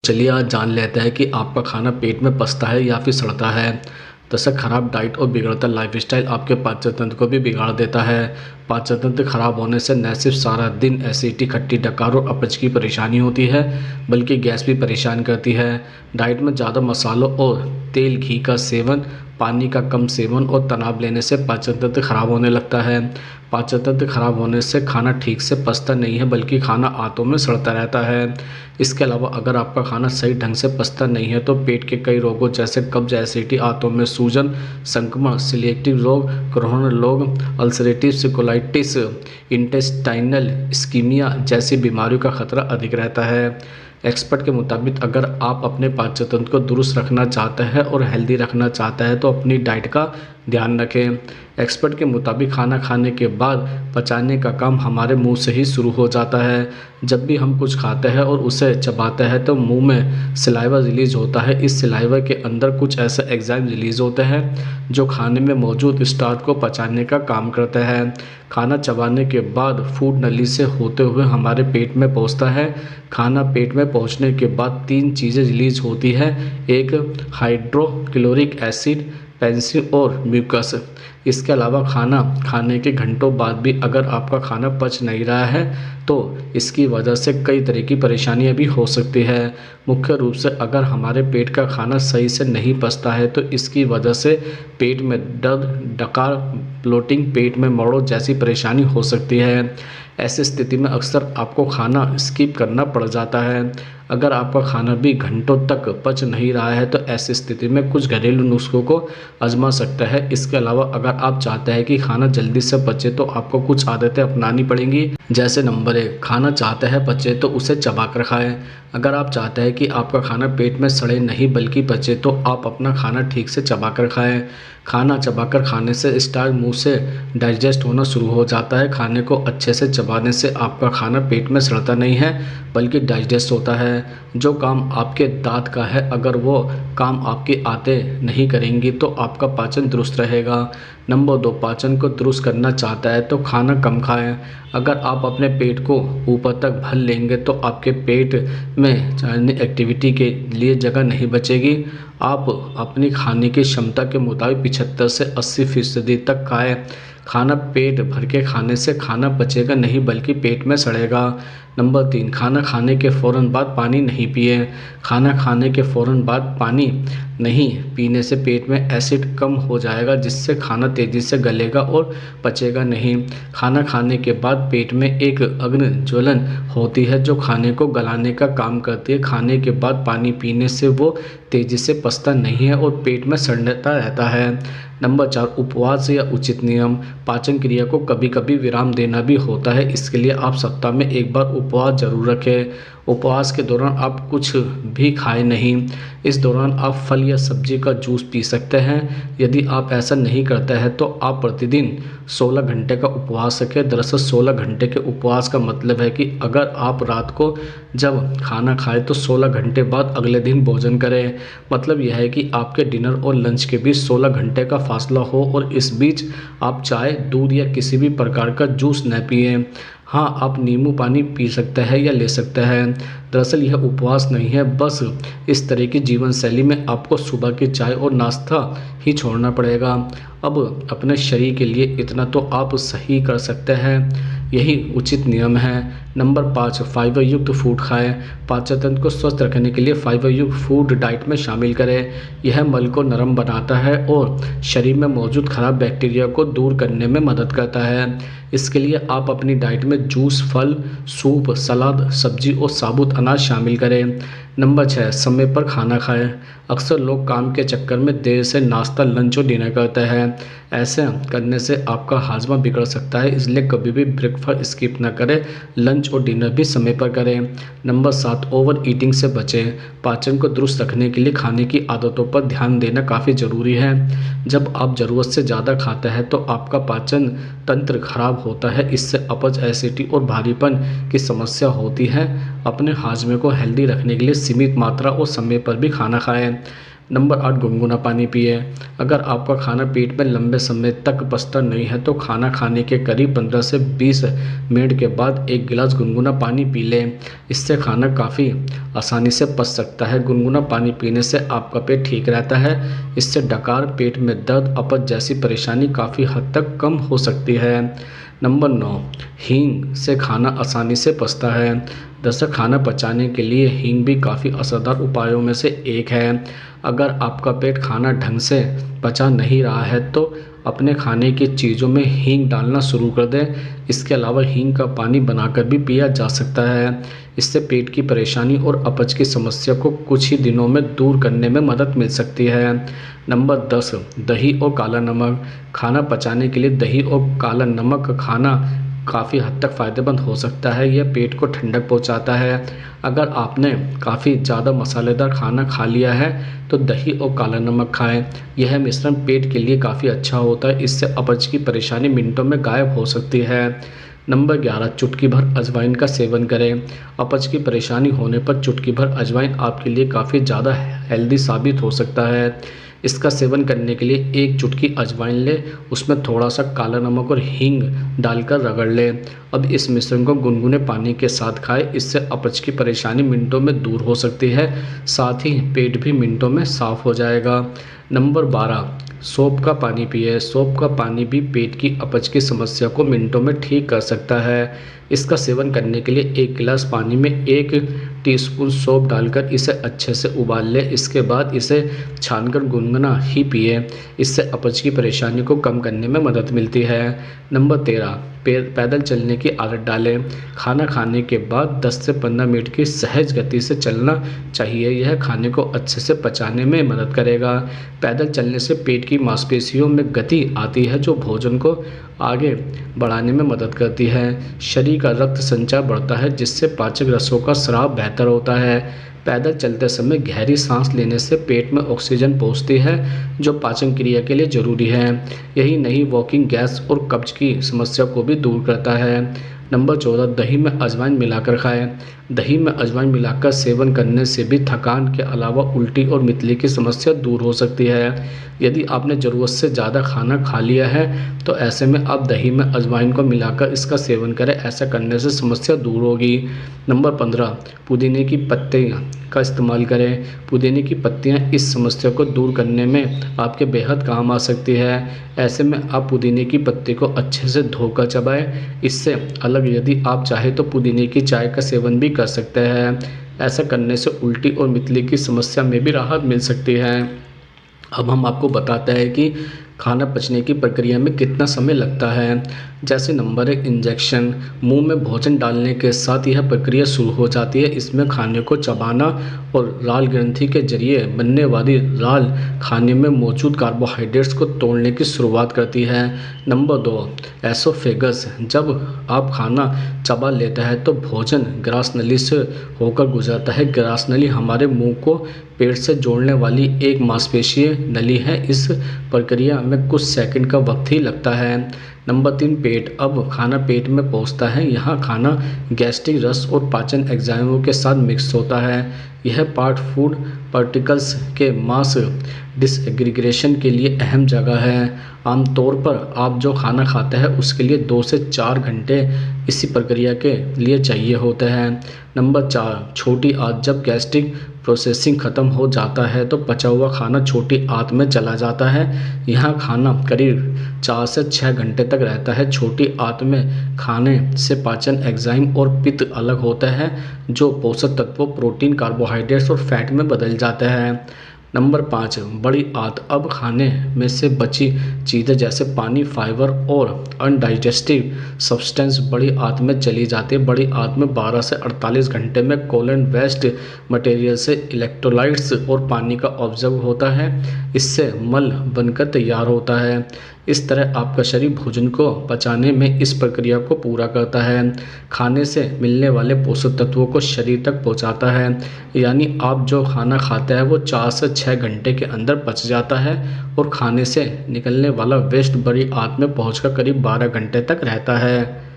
चलिए आज जान लेते हैं कि आपका खाना पेट में पचता है या फिर सड़ता है। दरअसल खराब डाइट और बिगड़ता लाइफस्टाइल आपके पाचन तंत्र को भी बिगाड़ देता है। पाचन तंत्र खराब होने से न सिर्फ सारा दिन एसिडिटी, खट्टी डकार और अपच की परेशानी होती है, बल्कि गैस भी परेशान करती है। डाइट में ज़्यादा मसालों और तेल घी का सेवन, पानी का कम सेवन और तनाव लेने से पाचन तंत्र खराब होने लगता है। पाचन तंत्र खराब होने से खाना ठीक से पचता नहीं है, बल्कि खाना आंतों में सड़ता रहता है। इसके अलावा अगर आपका खाना सही ढंग से पचता नहीं है तो पेट के कई रोगों जैसे कब्ज, एसिडिटी, आंतों में सूजन, संक्रमण, सिलेक्टिव रोग, क्रोहन रोग, अल्सरेटिव कोलाइटिस, इंटेस्टाइनल इस्कीमिया जैसी बीमारियों का खतरा अधिक रहता है। एक्सपर्ट के मुताबिक अगर आप अपने पाचन तंत्र को दुरुस्त रखना चाहते हैं और हेल्दी रखना चाहते हैं तो अपनी डाइट का ध्यान रखें। एक्सपर्ट के मुताबिक खाना खाने के बाद पचाने का काम हमारे मुंह से ही शुरू हो जाता है। जब भी हम कुछ खाते हैं और उसे चबाते हैं तो मुंह में सलाइवा रिलीज होता है। इस सलाइवा के अंदर कुछ ऐसे एंजाइम रिलीज होते हैं जो खाने में मौजूद स्टार्च को पचाने का काम करते हैं। खाना चबाने के बाद फूड नली से होते हुए हमारे पेट में पहुंचता है। खाना पेट में पहुंचने के बाद तीन चीज़ें रिलीज होती है, एक हाइड्रोक्लोरिक एसिड, पेंसिल और म्यूकस। इसके अलावा खाना खाने के घंटों बाद भी अगर आपका खाना पच नहीं रहा है तो इसकी वजह से कई तरह की परेशानियां भी हो सकती है। मुख्य रूप से अगर हमारे पेट का खाना सही से नहीं पचता है तो इसकी वजह से पेट में दर्द, डकार, ब्लोटिंग, पेट में मड़ों जैसी परेशानी हो सकती है। ऐसी स्थिति में अक्सर आपको खाना स्किप करना पड़ जाता है। अगर आपका खाना भी घंटों तक पच नहीं रहा है तो ऐसी स्थिति में कुछ घरेलू नुस्खों को आजमा सकता है। इसके अलावा अगर आप चाहते हैं कि खाना जल्दी से पचे तो आपको कुछ आदतें अपनानी पड़ेंगी। जैसे नंबर 1, खाना चाहते हैं पचे तो उसे चबाकर खाएं। अगर आप चाहते हैं कि आपका खाना पेट में सड़े नहीं बल्कि पचे तो आप अपना खाना ठीक से चबाकर खाएं। खाना चबाकर खाने से स्टार्च मुंह से डाइजेस्ट होना शुरू हो जाता है। खाने को अच्छे से चबाने से आपका खाना पेट में सड़ता नहीं है बल्कि डाइजेस्ट होता है। जो काम आपके दांत का है अगर वो काम आपकी आंतें नहीं करेंगी तो आपका पाचन दुरुस्त रहेगा। नंबर 2, पाचन को दुरुस्त करना चाहता है तो खाना कम खाएं। अगर आप अपने पेट को ऊपर तक भर लेंगे तो आपके पेट में चार्जिंग एक्टिविटी के लिए जगह नहीं बचेगी। आप अपनी खाने की क्षमता के मुताबिक 75 से 80% तक खाएं। खाना पेट भर के खाने से खाना पचेगा नहीं बल्कि पेट में सड़ेगा। नंबर 3, खाना खाने के फ़ौरन बाद पानी नहीं पिए। खाना खाने के फ़ौरन बाद पानी नहीं पीने से पेट में एसिड कम हो जाएगा जिससे खाना तेज़ी से गलेगा और पचेगा नहीं। खाना खाने के बाद पेट में एक अग्नि ज्वलन होती है जो खाने को गलाने का काम करती है। खाने के बाद पानी पीने से वो तेज़ी से पचता नहीं है और पेट में सड़ता रहता है। नंबर 4, उपवास या उचित नियम। पाचन क्रिया को कभी कभी विराम देना भी होता है, इसके लिए आप सप्ताह में एक बार उपवास जरूर रखें। उपवास के दौरान आप कुछ भी खाएं नहीं। इस दौरान आप फल या सब्जी का जूस पी सकते हैं। यदि आप ऐसा नहीं करते हैं तो आप प्रतिदिन 16 घंटे का उपवास रखें। दरअसल 16 घंटे के उपवास का मतलब है कि अगर आप रात को जब खाना खाएं तो 16 घंटे बाद अगले दिन भोजन करें। मतलब यह है कि आपके डिनर और लंच के बीच 16 घंटे का फासला हो और इस बीच आप चाय, दूध या किसी भी प्रकार का जूस न पिएं। हाँ, आप नींबू पानी पी सकते हैं या ले सकते हैं। दरअसल यह उपवास नहीं है, बस इस तरह की जीवन शैली में आपको सुबह की चाय और नाश्ता ही छोड़ना पड़ेगा। अब अपने शरीर के लिए इतना तो आप सही कर सकते हैं, यही उचित नियम है। नंबर 5, फाइबर युक्त फूड खाएं। पाचन तंत्र को स्वस्थ रखने के लिए फाइबर युक्त फूड डाइट में शामिल करें। यह मल को नरम बनाता है और शरीर में मौजूद खराब बैक्टीरिया को दूर करने में मदद करता है। इसके लिए आप अपनी डाइट में जूस, फल, सूप, सलाद, सब्जी और साबुत अनाज शामिल करें। नंबर 6, समय पर खाना खाएं। अक्सर लोग काम के चक्कर में देर से नाश्ता, लंच और डिनर करते हैं। ऐसे करने से आपका हाजमा बिगड़ सकता है, इसलिए कभी भी ब्रेकफास्ट स्किप न करें। लंच और डिनर भी समय पर करें। नंबर 7, ओवर ईटिंग से बचें। पाचन को दुरुस्त रखने के लिए खाने की आदतों पर ध्यान देना काफ़ी ज़रूरी है। जब आप ज़रूरत से ज़्यादा खाते हैं तो आपका पाचन तंत्र खराब होता है। इससे अपच, एसिडिटी और भारीपन की समस्या होती है। अपने हाजमे को हेल्दी रखने के लिए सीमित मात्रा और समय पर भी खाना खाएं। नंबर 8, गुनगुना पानी पिए। अगर आपका खाना पेट में लंबे समय तक पचता नहीं है तो खाना खाने के करीब 15 से 20 मिनट के बाद एक गिलास गुनगुना पानी पी लें। इससे खाना काफ़ी आसानी से पच सकता है। गुनगुना पानी पीने से आपका पेट ठीक रहता है। इससे डकार, पेट में दर्द, अपच जैसी परेशानी काफ़ी हद तक कम हो सकती है। नंबर 9, हींग से खाना आसानी से पचता है। दरअसल खाना पचाने के लिए हींग भी काफ़ी असरदार उपायों में से एक है। अगर आपका पेट खाना ढंग से पचा नहीं रहा है तो अपने खाने की चीज़ों में हींग डालना शुरू कर दें। इसके अलावा हींग का पानी बनाकर भी पिया जा सकता है। इससे पेट की परेशानी और अपच की समस्या को कुछ ही दिनों में दूर करने में मदद मिल सकती है। नंबर 10, दही और काला नमक। खाना पचाने के लिए दही और काला नमक खाना काफ़ी हद तक फ़ायदेमंद हो सकता है। यह पेट को ठंडक पहुंचाता है। अगर आपने काफ़ी ज़्यादा मसालेदार खाना खा लिया है तो दही और काला नमक खाएं। यह मिश्रण पेट के लिए काफ़ी अच्छा होता है। इससे अपच की परेशानी मिनटों में गायब हो सकती है। नंबर 11, चुटकी भर अजवाइन का सेवन करें। अपच की परेशानी होने पर चुटकी भर अजवाइन आपके लिए काफ़ी ज़्यादा हेल्दी साबित हो सकता है। इसका सेवन करने के लिए एक चुटकी अजवाइन लें, उसमें थोड़ा सा काला नमक और हींग डालकर रगड़ लें। अब इस मिश्रण को गुनगुने पानी के साथ खाएं। इससे अपच की परेशानी मिनटों में दूर हो सकती है। साथ ही पेट भी मिनटों में साफ हो जाएगा। नंबर 12, सौंफ का पानी पिए। सौंफ का पानी भी पेट की अपच की समस्या को मिनटों में ठीक कर सकता है। इसका सेवन करने के लिए एक गिलास पानी में 1 टीस्पून सौंफ डालकर इसे अच्छे से उबाल लें। इसके बाद इसे छानकर गुनगुना ही पिए। इससे अपच की परेशानी को कम करने में मदद मिलती है। नंबर 13, पैदल चलने की आदत डालें। खाना खाने के बाद 10 से 15 मिनट की सहज गति से चलना चाहिए। यह खाने को अच्छे से पचाने में मदद करेगा। पैदल चलने से पेट की मांसपेशियों में गति आती है जो भोजन को आगे बढ़ाने में मदद करती है। शरीर का रक्त संचार बढ़ता है जिससे पाचक रसों का स्राव बेहतर होता है। पैदल चलते समय गहरी सांस लेने से पेट में ऑक्सीजन पहुंचती है जो पाचन क्रिया के लिए ज़रूरी है। यही नहीं, वॉकिंग गैस और कब्ज की समस्या को भी दूर करता है। नंबर 14, दही में अजवाइन मिलाकर खाएं। दही में अजवाइन मिलाकर सेवन करने से भी थकान के अलावा उल्टी और मितली की समस्या दूर हो सकती है। यदि आपने ज़रूरत से ज़्यादा खाना खा लिया है तो ऐसे में आप दही में अजवाइन को मिलाकर इसका सेवन करें। ऐसा करने से समस्या दूर होगी। नंबर 15, पुदीने की पत्तियाँ का इस्तेमाल करें। पुदीने की पत्तियाँ इस समस्या को दूर करने में आपके बेहद काम आ सकती है। ऐसे में आप पुदीने की पत्ती को अच्छे से धोकर चबाएं। इससे अलग यदि आप चाहें तो पुदीने की चाय का सेवन भी कर सकते हैं। ऐसा करने से उल्टी और मितली की समस्या में भी राहत मिल सकती है। अब हम आपको बताते हैं कि खाना पचने की प्रक्रिया में कितना समय लगता है। जैसे नंबर 1, इंजेक्शन। मुंह में भोजन डालने के साथ यह प्रक्रिया शुरू हो जाती है। इसमें खाने को चबाना और लाल ग्रंथि के जरिए बनने वाली लाल खाने में मौजूद कार्बोहाइड्रेट्स को तोड़ने की शुरुआत करती है। Number 2, oesophagus. जब आप खाना चबा लेते हैं तो भोजन ग्रास नली से होकर गुजरता है। ग्रास नली हमारे मुंह को पेट से जोड़ने वाली एक मांसपेशीय नली है। इस प्रक्रिया में कुछ सेकंड का वक्त ही लगता है। नंबर 3, पेट। अब खाना पेट में पहुंचता है। यहाँ खाना गैस्ट्रिक रस और पाचन एंजाइमों के साथ मिक्स होता है। यह पार्ट फूड पार्टिकल्स के मास डिसएग्रीगेशन के लिए अहम जगह है। आमतौर पर आप जो खाना खाते हैं उसके लिए 2 से 4 घंटे इसी प्रक्रिया के लिए चाहिए होते हैं। नंबर 4, छोटी आंत। जब गैस्ट्रिक प्रोसेसिंग ख़त्म हो जाता है तो पचा हुआ खाना छोटी आंत में चला जाता है। यहाँ खाना करीब 4 से 6 घंटे तक रहता है। छोटी आंत में खाने से पाचन एंजाइम और पित्त अलग होता है जो पोषक तत्वों, प्रोटीन, कार्बोहाइड्रेट्स और फैट में बदल जाता है। नंबर 5, बड़ी आंत। अब खाने में से बची चीज़ें जैसे पानी, फाइबर और अनडाइजेस्टिव सब्सटेंस बड़ी आंत में चली जाती है। बड़ी आंत में 12 से 48 घंटे में कोलन वेस्ट मटेरियल से इलेक्ट्रोलाइट्स और पानी का ऑब्जर्व होता है। इससे मल बनकर तैयार होता है। इस तरह आपका शरीर भोजन को पचाने में इस प्रक्रिया को पूरा करता है। खाने से मिलने वाले पोषक तत्वों को शरीर तक पहुंचाता है। यानी आप जो खाना खाते हैं वो 4 से 6 घंटे के अंदर पच जाता है और खाने से निकलने वाला वेस्ट बड़ी आंत में पहुंचकर करीब 12 घंटे तक रहता है।